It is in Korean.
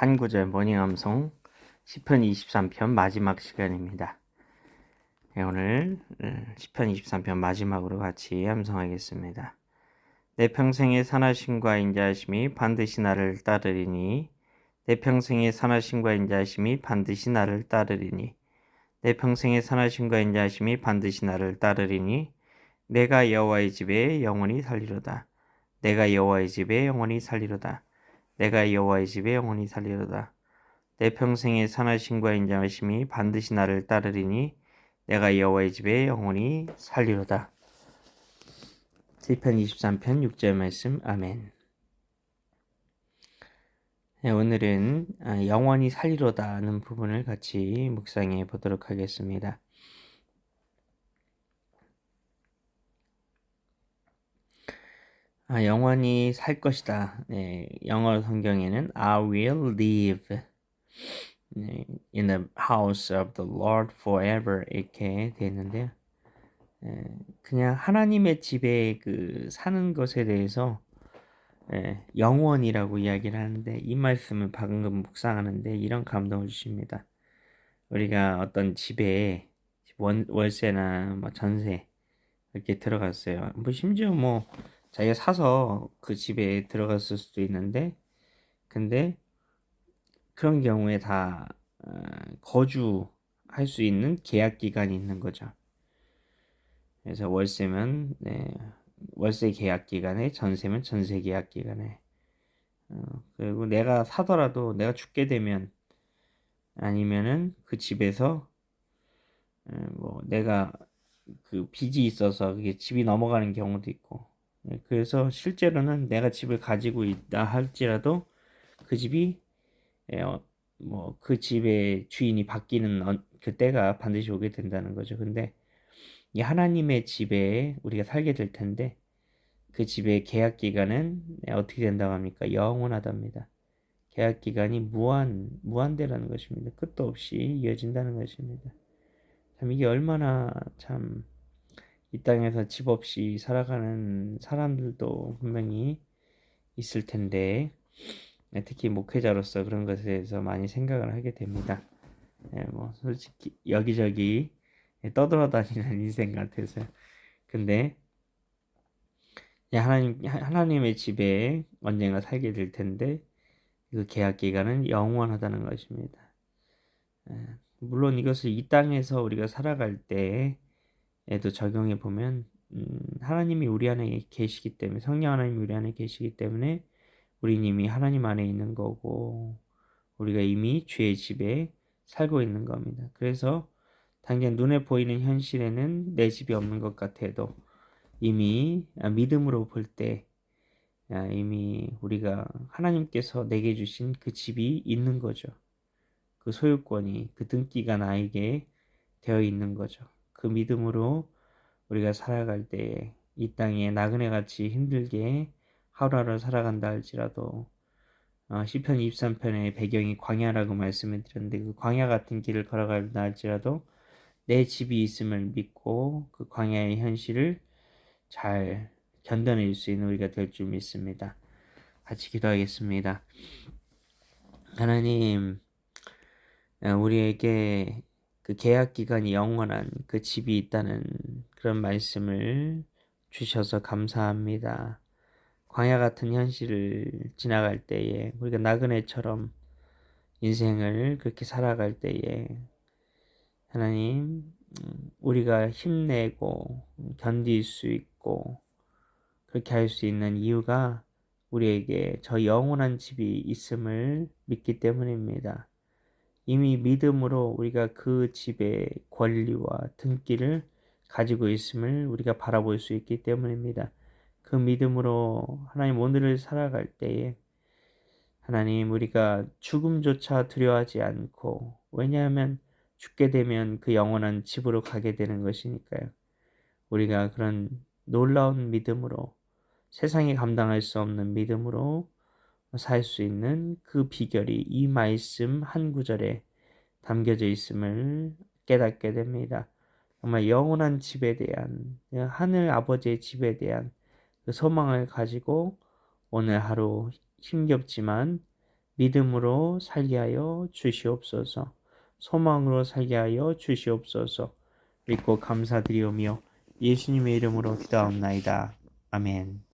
한 구절 모닝 암송 시편 23편 마지막 시간입니다. 네, 오늘 시편 23편 마지막으로 같이 암송하겠습니다. 내 평생의 선하심과 인자하심이 반드시 나를 따르리니 내 평생의 선하심과 인자하심이 반드시 나를 따르리니 내 평생의 선하심과 인자하심이 반드시 나를 따르리니 내가 여호와의 집에 영원히 살리로다. 내가 여호와의 집에 영원히 살리로다. 내가 여호와의 집에 영원히 살리로다. 내 평생의 선하심과 인자하심이 반드시 나를 따르리니 내가 여호와의 집에 영원히 살리로다. 시편 23편 6절 말씀. 아멘. 네, 오늘은 영원히 살리로다 하는 부분을 같이 묵상해 보도록 하겠습니다. 영원히 살 것이다. 네, 영어 성경에는 I will live in the house of the Lord forever 이렇게 되어 있는데요. 그냥 하나님의 집에 사는 것에 대해서 영원이라고 이야기를 하는데, 이 말씀을 방금 묵상하는데 이런 감동을 주십니다. 우리가 어떤 집에 월세나 뭐 전세 이렇게 들어갔어요. 뭐 심지어 뭐 자기가 사서 그 집에 들어갔을 수도 있는데, 근데 그런 경우에 다 거주할 수 있는 계약 기간이 있는 거죠. 그래서 월세면 월세 계약 기간에, 전세면 전세 계약 기간에, 그리고 내가 사더라도 내가 죽게 되면, 아니면은 그 집에서 뭐 내가 그 빚이 있어서 그게 집이 넘어가는 경우도 있고, 그래서 실제로는 내가 집을 가지고 있다 할지라도 그 집이 뭐 그 집의 주인이 바뀌는 그 때가 반드시 오게 된다는 거죠. 근데 이 하나님의 집에 우리가 살게 될 텐데, 그 집의 계약 기간은 어떻게 된다고 합니까? 영원하답니다. 계약 기간이 무한대라는 것입니다. 끝도 없이 이어진다는 것입니다. 참 이게 얼마나 참 이 땅에서 집 없이 살아가는 사람들도 분명히 있을 텐데, 특히 목회자로서 그런 것에 대해서 많이 생각을 하게 됩니다. 뭐 솔직히 여기저기 떠돌아다니는 인생 같아서. 근데 하나님의 집에 언젠가 살게 될 텐데, 그 계약 기간은 영원하다는 것입니다. 물론 이것을 이 땅에서 우리가 살아갈 때에도 적용해 보면, 하나님이 우리 안에 계시기 때문에, 성령 하나님이 우리 안에 계시기 때문에 우리는 이미 하나님 안에 있는 거고, 우리가 이미 주의 집에 살고 있는 겁니다. 그래서 당장 눈에 보이는 현실에는 내 집이 없는 것 같아도 이미 믿음으로 볼 때 이미 우리가 하나님께서 내게 주신 그 집이 있는 거죠. 그 소유권이, 그 등기가 나에게 되어 있는 거죠. 그 믿음으로 우리가 살아갈 때 이 땅에 나그네같이 힘들게 하루하루 살아간다 할지라도, 시편 23편의 배경이 광야라고 말씀을 드렸는데, 그 광야 같은 길을 걸어간다 할지라도 내 집이 있음을 믿고 그 광야의 현실을 잘 견뎌낼 수 있는 우리가 될 줄 믿습니다. 같이 기도하겠습니다. 하나님, 우리에게 그 계약 기간이 영원한 그 집이 있다는 그런 말씀을 주셔서 감사합니다. 광야 같은 현실을 지나갈 때에, 우리가 나그네처럼 인생을 그렇게 살아갈 때에, 하나님, 우리가 힘내고 견딜 수 있고 그렇게 할 수 있는 이유가 우리에게 저 영원한 집이 있음을 믿기 때문입니다. 이미 믿음으로 우리가 그 집의 권리와 등기를 가지고 있음을 우리가 바라볼 수 있기 때문입니다. 그 믿음으로 하나님, 오늘을 살아갈 때에 하나님, 우리가 죽음조차 두려워하지 않고, 왜냐하면 죽게 되면 그 영원한 집으로 가게 되는 것이니까요. 우리가 그런 놀라운 믿음으로, 세상이 감당할 수 없는 믿음으로 살 수 있는 그 비결이 이 말씀 한 구절에 담겨져 있음을 깨닫게 됩니다. 정말 영원한 집에 대한, 하늘 아버지의 집에 대한 그 소망을 가지고 오늘 하루 힘겹지만 믿음으로 살게 하여 주시옵소서. 소망으로 살게 하여 주시옵소서. 믿고 감사드리오며 예수님의 이름으로 기도하옵나이다. 아멘.